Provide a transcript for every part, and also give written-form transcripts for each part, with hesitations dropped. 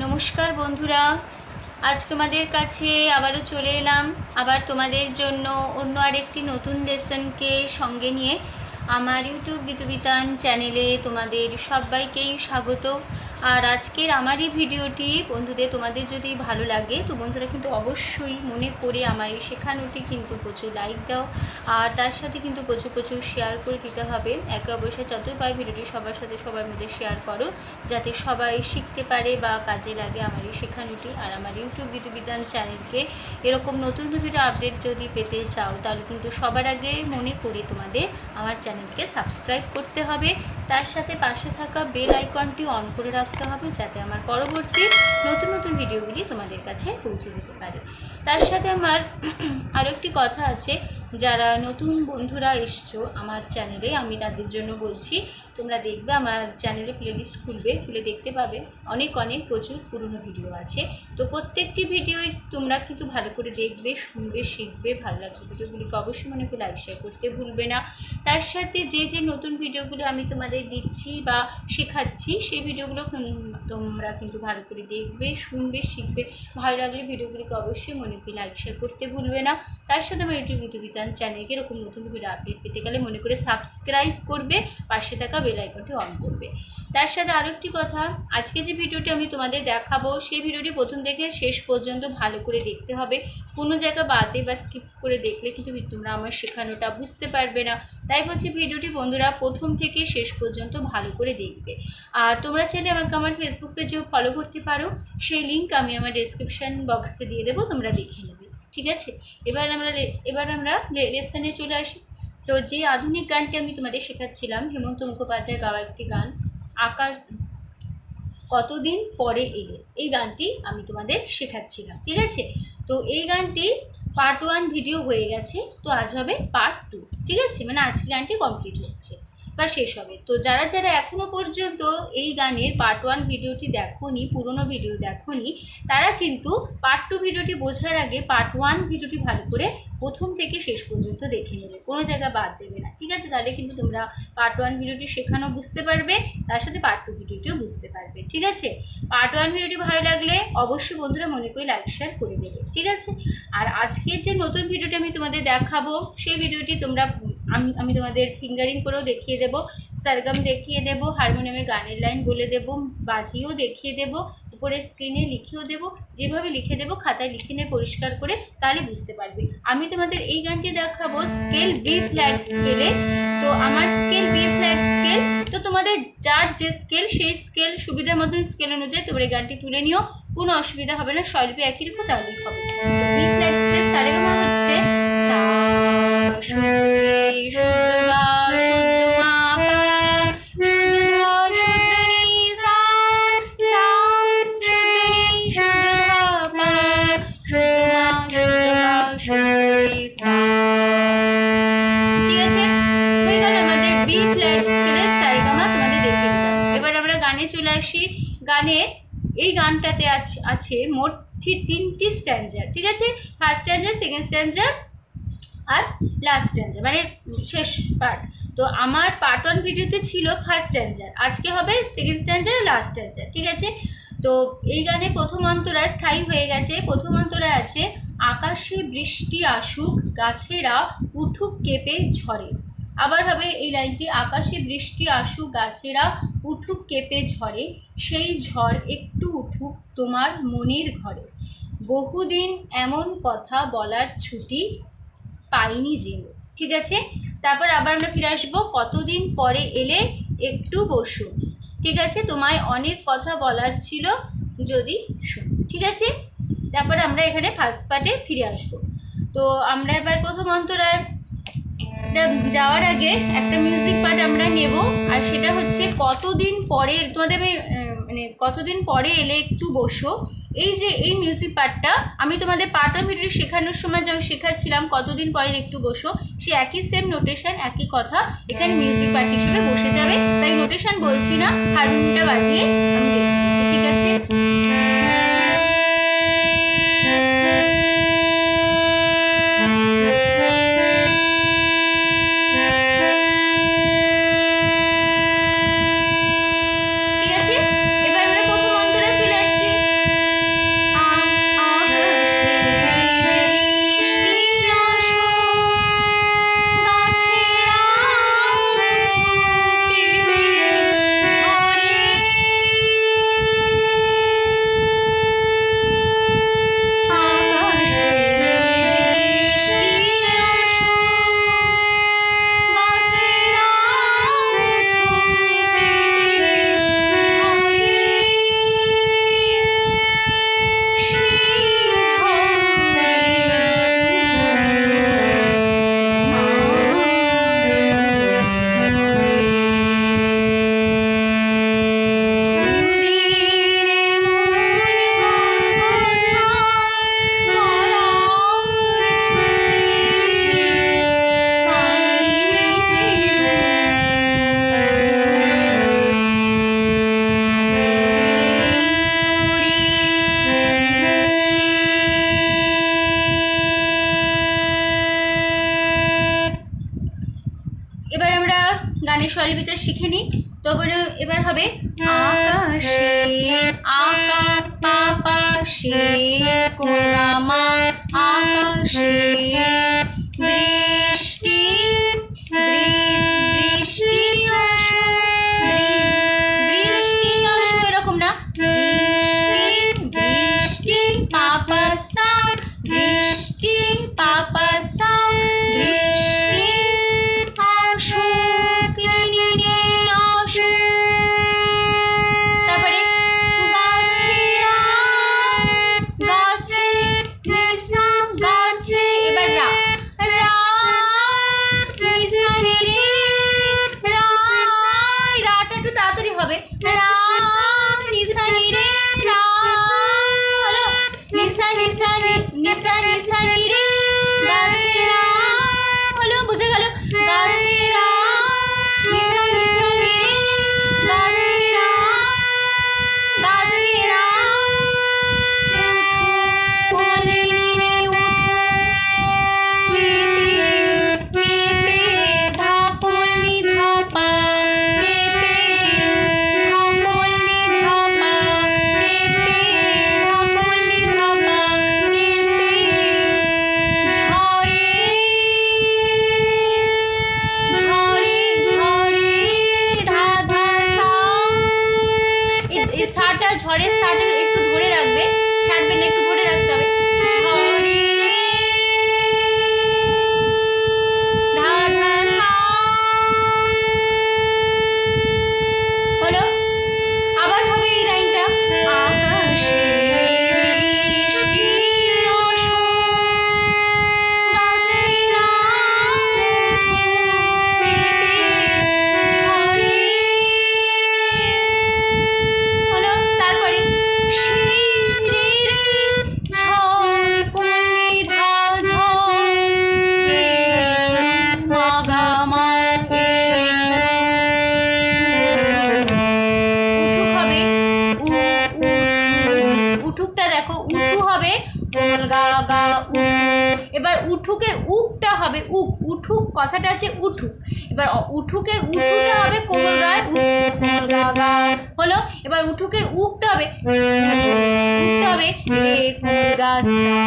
নমস্কার বন্ধুরা, আজ তোমাদের কাছে আবারও চলে এলাম। আবার তোমাদের জন্য অন্য আরেকটি নতুন লেসনকে সঙ্গে নিয়ে আমার ইউটিউব গীতবিতান চ্যানেলে তোমাদের সবাইকেই স্বাগত। আর আজকের আমার এই ভিডিওটি বন্ধুদের তোমাদের যদি ভালো লাগে তো বন্ধুরা কিন্তু অবশ্যই মনে করে আমার এই শেখানোটি কিন্তু প্রচুর লাইক দাও, আর তার সাথে কিন্তু প্রচুর শেয়ার করে দিতে হবে। একে অবশ্যই যতই পাই ভিডিওটি সবার সাথে সবার মধ্যে শেয়ার করো, যাতে সবাই শিখতে পারে বা কাজে লাগে আমার এই শেখানোটি। আর আমার ইউটিউব গীতবিতান চ্যানেলকে এরকম নতুন ভিডিও আপডেট যদি পেতে চাও তাহলে কিন্তু সবার আগে মনে করে তোমাদের আমার চ্যানেলকে সাবস্ক্রাইব করতে হবে। তার সাথে পাশে থাকা বেল আইকনটি অন করে রাখতে হবে, যাতে আমার পরবর্তী নতুন ভিডিওগুলি তোমাদের কাছে পৌঁছে যেতে পারে। তার সাথে আমার আরও একটি কথা আছে, যারা নতুন বন্ধুরা এসছো আমার চ্যানেলে আমি তাদের জন্য বলছি, তোমরা দেখবে আমার চ্যানেলে প্লেলিস্ট খুলে দেখতে পাবে অনেক প্রচুর পুরনো ভিডিও আছে। তো প্রত্যেকটি ভিডিওই তোমরা কিন্তু ভালো করে দেখবে, শুনবে, শিখবে, ভালো লাগবে ভিডিওগুলিকে অবশ্যই মনে করে লাইক শেয়ার করতে ভুলবে না। তার সাথে যে নতুন ভিডিওগুলো আমি তোমাদের দিচ্ছি বা শেখাচ্ছি সেই ভিডিওগুলো তোমরা কিন্তু ভালো করে দেখবে, শুনবে, শিখবে। ভালো লাগলে ভিডিওগুলিকে অবশ্যই মনে করে লাইক শেয়ার করতে ভুলবে না। তার সাথে আমার ইউটিউব গীতবিতান চ্যানেলকে এরকম নতুন ভিডিও আপডেট পেতে গেলে মনে করে সাবস্ক্রাইব করবে, পাশে থাকা বেল আইকনটি অন করবে। তার সাথে আরও একটি কথা, আজকে যে ভিডিওটি আমি তোমাদের দেখাবো সেই ভিডিওটি প্রথম থেকে শেষ পর্যন্ত ভালো করে দেখতে হবে। কোনো জায়গা বাদে বা স্কিপ করে দেখলে কিন্তু তোমরা আমার শেখানোটা বুঝতে পারবে না। তাই বলছি ভিডিওটি বন্ধুরা প্রথম থেকে শেষ পর্যন্ত ভালো করে দেখবে। আর তোমরা চাইলে আমাকে আমার ফেসবুক পেজেও ফলো করতে পারো, সেই লিঙ্ক আমি আমার ডেসক্রিপশান বক্সে দিয়ে দেবো, তোমরা দেখে নেবে। ঠিক আছে, এবার আমরা লেসনে চলে আসি। তো যে আধুনিক গানটি আমি তোমাদের শেখাচ্ছিলাম, হেমন্ত মুখোপাধ্যায় গাওয়া একটি গান, আকাশ কতদিন পরে এলে, এই গানটি আমি তোমাদের শেখাচ্ছিলাম। ঠিক আছে, তো এই গানটি পার্ট 1 ভিডিও হয়ে গেছে, তো আজ হবে পার্ট 2। ঠিক আছে, মানে আজকে গানটি কমপ্লিট হচ্ছে বা শেষ হবে। তো যারা এখনও পর্যন্ত এই গানের পার্ট 1 ভিডিওটি দেখোনি, পুরনো ভিডিও দেখোনি, তারা কিন্তু পার্ট 2 ভিডিওটি বোঝার আগে পার্ট 1 ভিডিওটি ভালো করে প্রথম থেকে শেষ পর্যন্ত দেখে নেবে, কোনো জায়গা বাদ দেবে না। ঠিক আছে, তাহলে কিন্তু তোমরা পার্ট 1 ভিডিওটি শেখানো বুঝতে পারবে, তার সাথে পার্ট 2 ভিডিওটিও বুঝতে পারবে। ঠিক আছে, পার্ট 1 ভিডিওটি ভালো লাগলে অবশ্যই বন্ধুরা মনে করে লাইক শেয়ার করে দেবে। ঠিক আছে, আর আজকে যে নতুন ভিডিওটি আমি তোমাদের দেখাবো সেই ভিডিওটি তোমরা আমি তোমাদের ফিঙ্গারিং করেও দেখিয়ে দেবো, সরগম দেখিয়ে দেবো, হারমোনিয়ামে গানের লাইন বলে দেবো, বাজিয়েও দেখিয়ে দেবো, উপরে স্ক্রিনে লিখেও দেবো। যেভাবে লিখে দেবো খাতায় লিখে নিয়ে পরিষ্কার করে, তাহলে বুঝতে পারবে। আমি তোমাদের এই গানটি দেখাবো স্কেল বি ফ্ল্যাট স্কেলে। তো আমার স্কেল বি ফ্ল্যাট স্কেল, তো তোমাদের যার যে স্কেল সেই স্কেল সুবিধা মতন স্কেল অনুযায়ী তোমরা এই গানটি তুলে নিও, কোনো অসুবিধা হবে না। স্বরলিপি একই রেখো, তাহলেই হবে। তো বি ফ্ল্যাট স্কেল সারেগামা হচ্ছে সা শুদ্ধ রে শুদ্ধ গা শুদ্ধ মা পা শুদ্ধ ধা শুদ্ধ নি সা সা শুদ্ধ রি শুদ্ধ ধা পা শুদ্ধ মা শুদ্ধ গা শুদ্ধ রি সা। ঠিক আছে, হয়ে গেল আমাদের বি ফ্ল্যাট স্কেলের সারেগামা তোমাদের দেখে দিলাম। এবার আমরা গানে চলে আসি। গানে এই গানটাতে আছে মোট 3টি স্ট্যান্জার। ঠিক আছে, ফার্স্ট স্ট্যান্জার, সেকেন্ড স্ট্যান্জার আর লাস্ট স্ট্যান্জার, মানে শেষ পার্ট। তো আমার পার্ট 1 ভিডিওতে ছিল ফার্স্ট স্ট্যান্জার, আজকে হবে সেকেন্ড স্ট্যান্জার আর লাস্ট স্ট্যান্জার। ঠিক আছে, তো এই গানে প্রথম অন্তরায় স্থায়ী হয়ে গেছে। প্রথম অন্তরায় আছে আকাশে বৃষ্টি আসুক, গাছেরা উঠুক কেঁপে ঝড়ে। আবার হবে এই লাইনটি, আকাশে বৃষ্টি আসুক, গাছেরা উঠুক কেঁপে ঝড়ে, সেই ঝড় একটু উঠুক তোমার মনের ঘরে, বহুদিন এমন কথা বলার ছুটি পাইনি যেন। ঠিক আছে, তারপর আবার আমরা ফিরে আসবো, কতদিন পরে এলে একটু বসো। ঠিক আছে, তোমায় অনেক কথা বলার ছিল যদি শোনো। ঠিক আছে, তারপর আমরা এখানে ফার্স্ট পার্টে ফিরে আসবো। তো আমরা এবার প্রথম অন্তরায় যাওয়ার আগে একটা মিউজিক পার্ট আমরা নেব, আর সেটা হচ্ছে কতদিন পরে। তোমাদের আমি মানে কতদিন পরে এলে একটু বসো, এই যে এই মিউজিক পার্টটা আমি তোমাদের পার্ট 1 ভিডিও শেখানোর সময় যখন শেখাচ্ছিলাম কতদিন পরে একটু বসো, সে একই সেম নোটেশন, একই কথা এখানে মিউজিক পার্ট হিসেবে বসে যাবে। তাই নোটেশন বলছি না, হারমোনিয়ামটা বাজিয়ে আমি দেখিয়ে দিচ্ছি। ঠিক আছে, ঠিক আছে, এবার আমরা প্রথম অন্তরায় চলে আসছি। অনুনারিটা শিখে নিই। তারপরে এবার হবে আকাশে, আকা পাপাশে কোমল গা মা আকাশে, বৃষ্টি বৃষ্টি আসো, বৃষ্টি আসো এরকম না, বৃষ্টি বৃষ্টি পাপা সা, বৃষ্টি পাপা সা, বৃষ্টি আসো আসো। তারপরে গাছেরা, গাছে নিসা গাছে, এবার রা রা নিসা নি রে, রা, রাটা একটু তাড়াতাড়ি হবে, রা নিসা নি রে, রা হলো নিসা নিসা নিসা নিসা নি রে, গাছেরা হলো, বুঝে গেল, গাছেরা নিসা নিসা নি রে, গাছেরা গাছেরা কোমলে নি রে পেঁপে ধা কোমলি ধাপা, পেঁপে ধা কোমলি ধাপা, পেঁপে ধা কোমলি ধাপা, পেঁপে ঝরে ঝরে ঝরে ধা ধা সা, এই সাটা ঝড়ের সাটা একটু ধরে রাখবে, ছাড়বে না, একটু ধরে রাখতে হবে, ঝরে ধা ধা সা হলো। আবার হবে এই লাইনটা, আকাশে বৃষ্টি আসো, গাছেরা পেঁপে ঝরে হলো। তারপরে সেই রে রে ঝড় কোমলি ধা ঝড়, রে মা গা মা রে, উঠুক হবে উ উ, উঠুকটা দেখো, উঠু হবে কোমল গা গা উঠু। এবার উঠুকের উকটা হবে উক, উঠুক কথাটা আছে উঠুক, এবার উঠুকের উঠুটা হবে কোমল গায় উঠু, কোমল গা গা হলো। এবার উঠুকের উকটা হবে, উকটা হবে রে কোমল গা সা,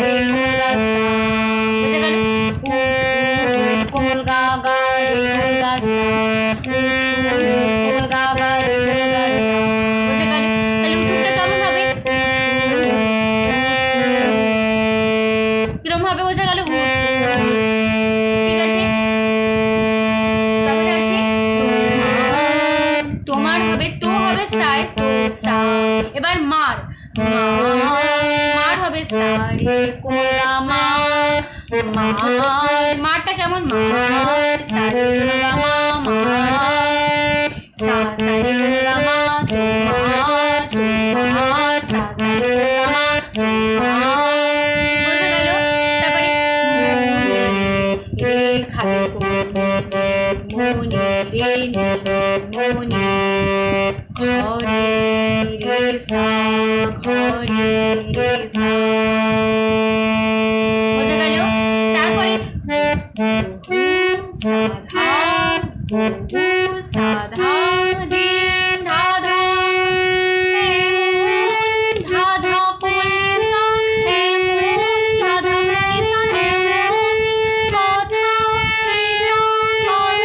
রে কোমল গা সা, বুঝে গেল, উঠু কোমল গা গা রে কোমল গা সা, উঠু কোমল গা গা রে কোমল গা সা, বুঝে গেল। তাহলে উঠুকটা কেমন হবে, কিরম হবে বোঝা গেল, ঠিক আছে। তারপরে আছে তোমার, তোমার হবে তো হবে সায় তো সা, এবার মার মার হবে সা রে কোমল গা মা, মার মারটা কেমন, মার সা রে কোমল গা মা মার, সা সা রে কোমল গা মা তোমার, তোমার সা সা রে কোমল গা মা তোমার, বোঝা গেল। তারপরে রে খাবে মনি রে মনি, ঘরে রে সা, ঘরে রে সা, বোঝা গেল। তারপরে সাধা সাধা দি ধা ধা, ধা ধা কোমলি সা, ধা ধা কোমলি সা, কথা সা কথা,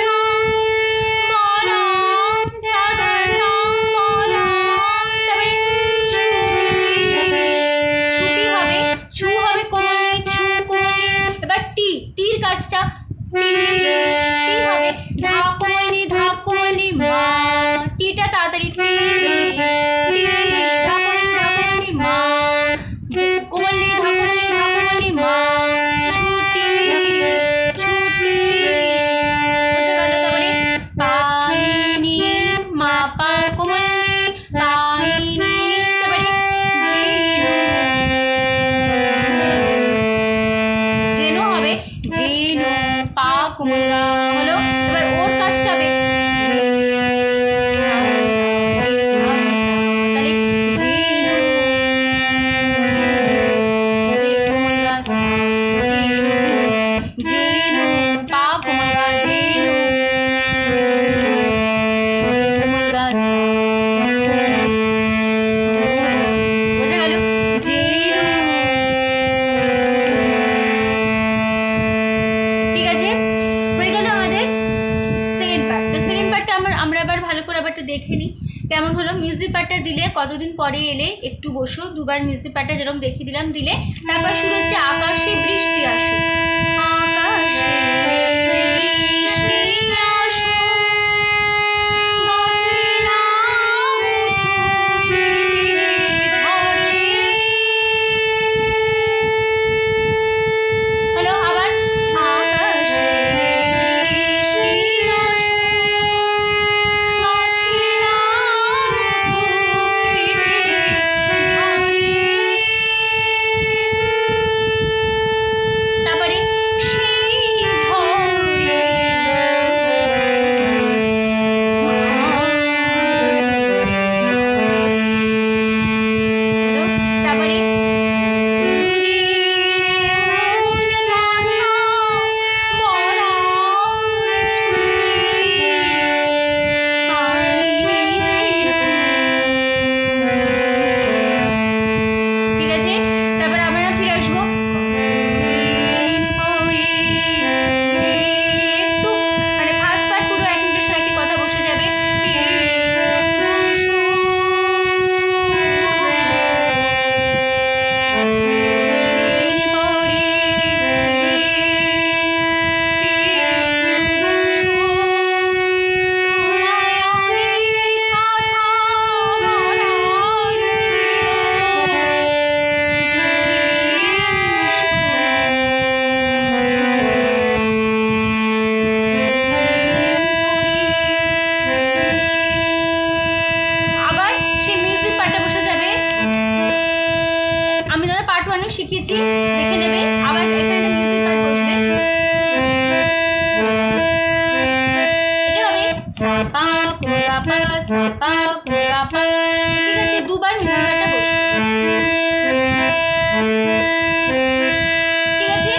বলা সাধা সা বলা। তারপরে ছুটি হবে, ছু হবে কোমলি ছু কোমলি। এবার টি, টির কাজটা টি, টি হবে ধা কোমলি মা, টিটা তাড়াতাড়ি টি টি, ধা কোমলি মা, কোমলি ধা কোমলি মা, ছুটি ছুটি, বুঝে গেল। তারপরে পাইনি মা পা কোমলি পাইনি, তারপরে জেনো হবে জেনো পা কোমল গা হলো। এবার ওর কাজটা হবে সা সা কেমন হলো? মিউজিক পার্টটা দিলে, কতদিন পরে এলে, একটু বসো, দুবার মিউজিক পার্টটা যেরকম দেখিয়ে দিলাম দিলে, তারপর শুরু হচ্ছে আকাশে বৃষ্টি আসুক, আকাশে বৃষ্টি আসুক, হলো আবার আকাশে বৃষ্টি তারপরে সেই ঝড়ে তারপরে ঠিক আছে, তারপরে আমরা ফিরে আসবো একটু, মানে ফার্স্ট পার্ট পুরো এক মিনিটের সাথে কথা বসে যাবে। আবার সেই মিউজিক পার্টটা বসে যাবে। আমি দাদা পার্ট 1 শিখিয়েছি, দেখে নেবে। আবার এখানে একটা মিউজিক পার্ট বসবে, এটা হবে সাপা কোগা পা সাপা কোগা পা। ঠিক আছে, দুবার মিউজিক পার্টটা বসবে। ঠিক আছে,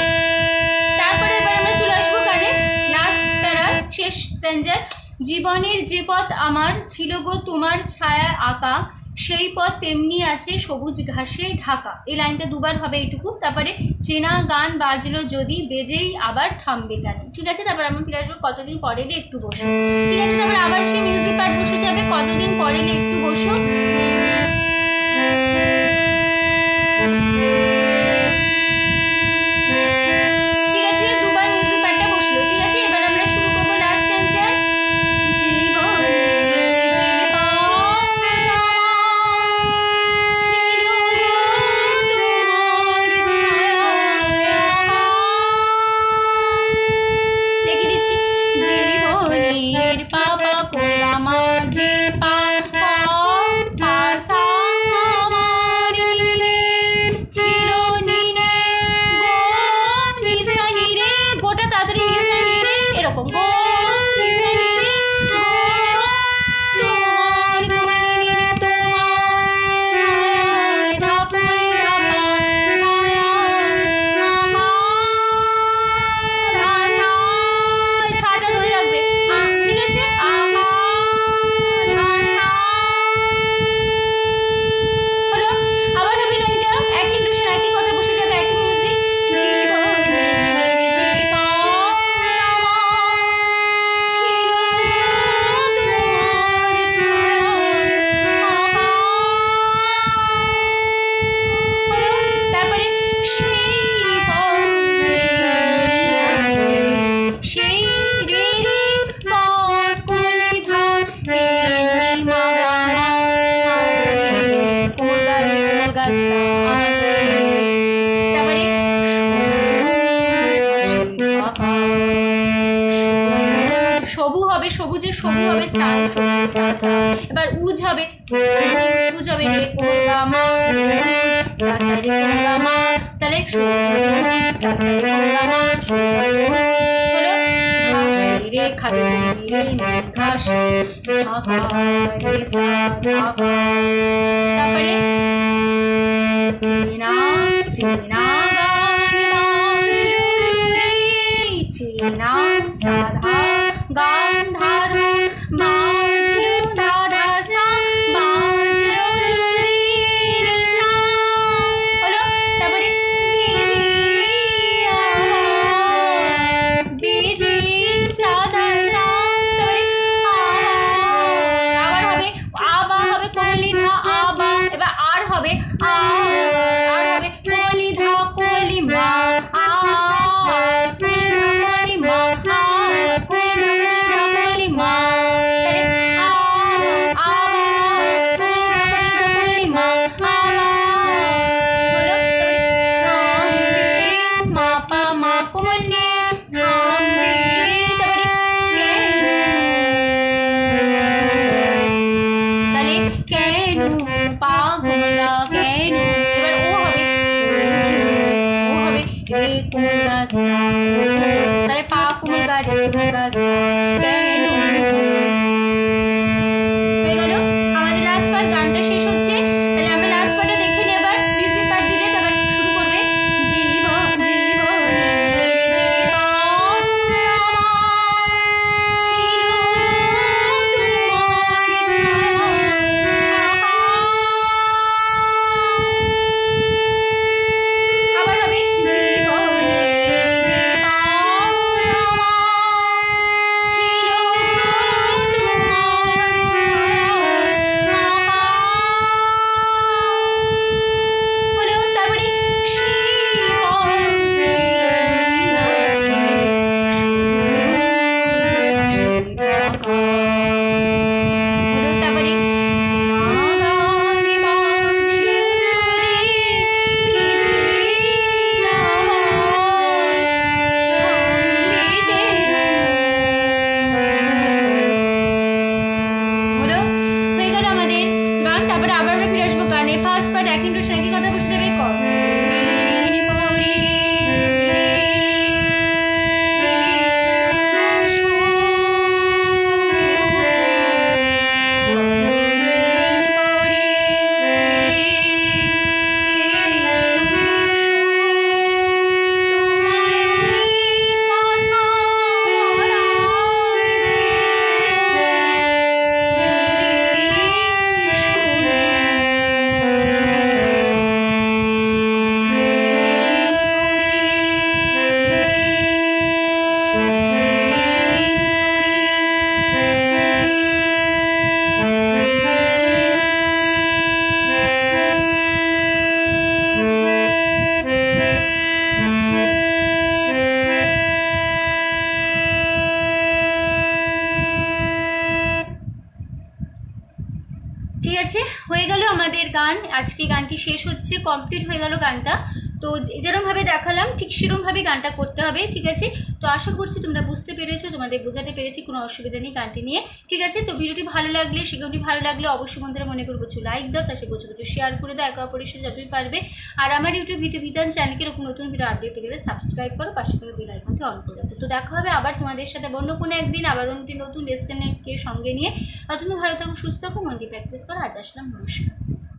তারপরে এবার আমরা চলে আসবো গানে লাস্ট প্যারা, শেষ স্ট্যাঞ্জার। জীবনের যে পথ আমার ছিল গো তোমার ছায়া আঁকা, সেই পথ তেমনি আছে সবুজ ঘাসে ঢাকা। এই লাইনটা দুবার হবে এইটুকু। তারপরে চেনা গান বাজলো যদি বেজেই আবার থামবে কেন। ঠিক আছে, তারপর আমরা ফিরে আসবো কতদিন পরে এলে একটু বসো। ঠিক আছে, তারপরে আবার সেই মিউজিক পার্ট বসে যাবে, কতদিন পরে এলে একটু বসো। ঠিক আছে, দুবার মিউজিক পার্টটা বসলো। ঠিক আছে, এবার আমরা শুরু করবো লাস্ট স্ট্যাঞ্জার। জীবনের যে পথ ছিল তোমার ছায়া আঁকা। লিখে দিচ্ছি, জীবনের পাপা কোলা মা যে পা পা পা সা আমার নীলে ছিল নীলে গো নিশানি রে, গোটা তাড়াতাড়ি নিশানি রে, এরকম গো নিশানি রে গো তোমার কোলে তোমার ছায়ায় ধাপায় ধাপা ছায়া আমা ধাসায়, সাটা ধরে রাখবে। ঠিক আছে, আমা ধাসা হলো। আবার হবে লাইনটা একই ইন্টোনেশন, একই কথা বসে যাবে, একই মিউজিক। জীবনের যে পথ আমার ছিল তোমার ছায়া আঁকা। হলো, তারপরে সেই পথে আছে সেই রে রে পথ কোলে ধার তেমনি মাগামা আছে কোমর গাড়ি কোমর গাছা আছে। তারপরে সবু হবে, সবুজের সবু হবে সা সবু সা সা। এবার উজ হবে, উজ হবে রে কোমর গামা উজ সা সা রে কোমর গামা, তাহলে সবুজ সা সা রে কোমর গামা সবুজ। হলো, ঘাসে রে খাবে রে ঘাস ঢাকা রে সা ঢাকা। তারপরে চেনা চেনা গান বাজলো জুড়ে, চেনা সাধা গান ধাধা বাজলো ধাধা সা বাজলো জুড়ে রে সা। হলো, তারপরে বেজে আমার বেজে সাধা সা। তারপরে আবার হবে ধা আবা, এবার আর হবে আর হবে কোমলি ধা কোমলি মা আর কোমলি মা আর কোমলি মা, তাহলে কোমলি মা হলো। মা পা মা কোমলি থামবে, তাহলে কেন পা কোমলা কেন, এবার ও হবে রে কোমলা সা, তাহলে পা কোমলা রে কোমলা সা কেন। হয়ে গেল আমাদের লাস্ট পার্ট, গানটা শেষ হচ্ছে। তাহলে আমরা লাস্ট পার্টটা দেখে নিই, আবার মিউজিক পার্ট দিলে তারপর শুরু করবে। জীবন জীবনের জীবন ছিল তোমার ছায়া, আবার হবে জীবনের জীবন ছিল তোমার ছায়া হলো। তারপরে তারপরে হলো। হয়ে গেল আমাদের গান। তারপরে আবার আমরা ফিরে আসবো গানে। ফার্স্ট পার্ট এক ইন্ট্রোশন একই কথা বসে যাবে ক ঠিক আছে। হয়ে গেল আমাদের গান, আজকে গানটি শেষ হচ্ছে, কমপ্লিট হয়ে গেল গানটা। তো যেরকমভাবে দেখালাম ঠিক সেরকমভাবে গানটা করতে হবে, ঠিক আছে। তো আশা করছি তোমরা বুঝতে পেরেছো, তোমাদের বোঝাতে পেরেছি, কোনো অসুবিধা নেই গানটি নিয়ে, ঠিক আছে। তো ভিডিওটি ভালো লাগলে, সেগুলোটি ভালো লাগলে অবশ্যই বন্ধুরা মনে করবো কিছু লাইক দাও, তার সাথে কিছু শেয়ার করে দাও একে অপরের সাথে যতই পারবে। আর আমার ইউটিউব গীতবিতান চ্যানেলকে এরকম নতুন ভিডিও আপডেট পেতে গেলে সাবস্ক্রাইব করো, পাশে থেকে বেল আইকনটি অন করে দাও। তো দেখা হবে আবার তোমাদের সাথে অন্য কোনো একদিন, আবার একটি নতুন লেসনকে সঙ্গে নিয়ে। ততদিন ভালো থাকো, সুস্থ থাকো, মন দিয়ে প্র্যাকটিস করো। আজ আসলাম, নমস্কার।